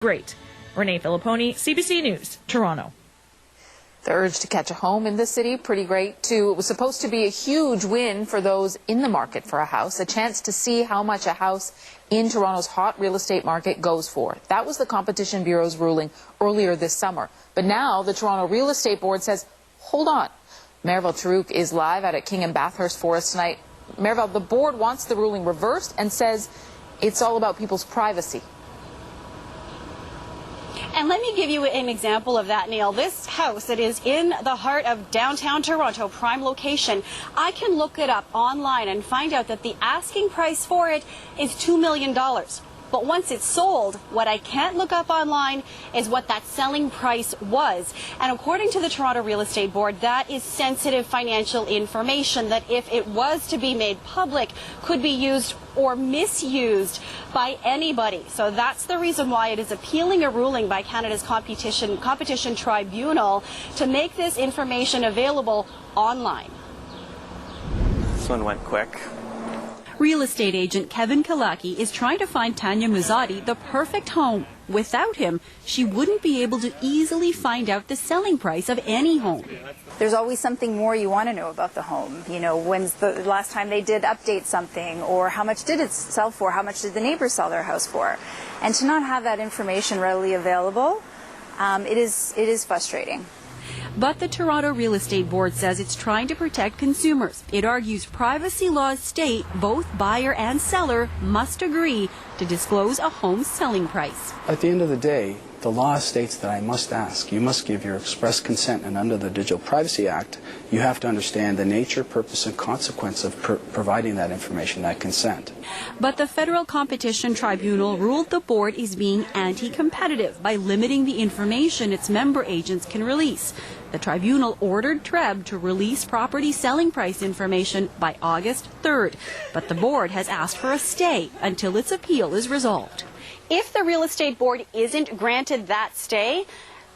Great. Renee Filipponi, CBC News, Toronto. The urge to catch a home in this city, pretty great too. It was supposed to be a huge win for those in the market for a house, a chance to see how much a house in Toronto's hot real estate market goes for. That was the Competition Bureau's ruling earlier this summer. But now the Toronto Real Estate Board says, hold on. Marivelle Tarouk is live out at King and Bathurst for us tonight. Marivelle, the board wants the ruling reversed and says it's all about people's privacy. And let me give you an example of that, Neil. This house that is in the heart of downtown Toronto, prime location, I can look it up online and find out that the asking price for it is $2 million. But once it's sold, what I can't look up online is what that selling price was. And according to the Toronto Real Estate Board, that is sensitive financial information that if it was to be made public, could be used or misused by anybody. So that's the reason why it is appealing a ruling by Canada's Competition Tribunal to make this information available online. This one went quick. Real estate agent Kevin Kalaki is trying to find Tanya Muzadi the perfect home. Without him, she wouldn't be able to easily find out the selling price of any home. There's always something more you want to know about the home. You know, when's the last time they did update something, or how much did it sell for? How much did the neighbors sell their house for? And to not have that information readily available, it is frustrating. But the Toronto Real Estate Board says it's trying to protect consumers. It argues privacy laws state both buyer and seller must agree to disclose a home's selling price. At the end of the day, the law states that I must ask. You must give your express consent, and under the Digital Privacy Act, you have to understand the nature, purpose, and consequence of providing that information, that consent. But the Federal Competition Tribunal ruled the board is being anti-competitive by limiting the information its member agents can release. The tribunal ordered TREB to release property selling price information by August 3rd, but the board has asked for a stay until its appeal is resolved. If the Real Estate Board isn't granted that stay,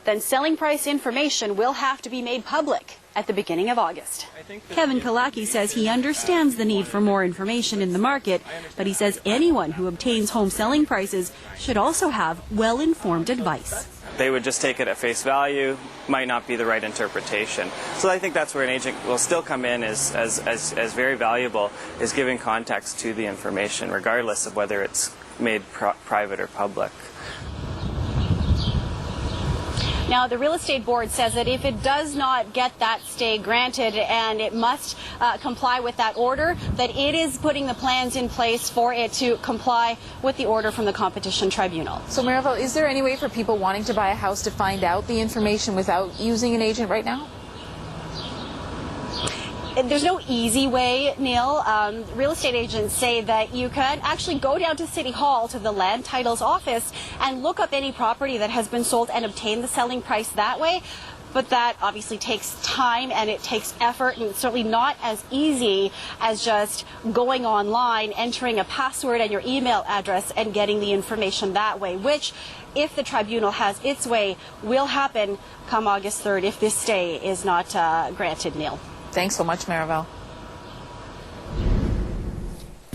then selling price information will have to be made public at the beginning of August. Kevin Kalaki says he understands the need for more information in the market, but he says anyone who obtains home selling prices should also have well-informed advice. They would just take it at face value, might not be the right interpretation. So I think that's where an agent will still come in as very valuable, is giving context to the information, regardless of whether it's made private or public. Now, the Real Estate Board says that if it does not get that stay granted and it must comply with that order, that it is putting the plans in place for it to comply with the order from the Competition Tribunal. So, Marivelle, is there any way for people wanting to buy a house to find out the information without using an agent right now? There's no easy way, Neil. Real estate agents say that you could actually go down to City Hall, to the Land Titles office, and look up any property that has been sold and obtain the selling price that way. But that obviously takes time and it takes effort, and it's certainly not as easy as just going online, entering a password and your email address and getting the information that way, which, if the tribunal has its way, will happen come August 3rd if this stay is not granted, Neil. Thanks so much, Marivelle.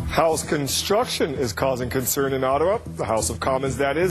House construction is causing concern in Ottawa. The House of Commons, that is.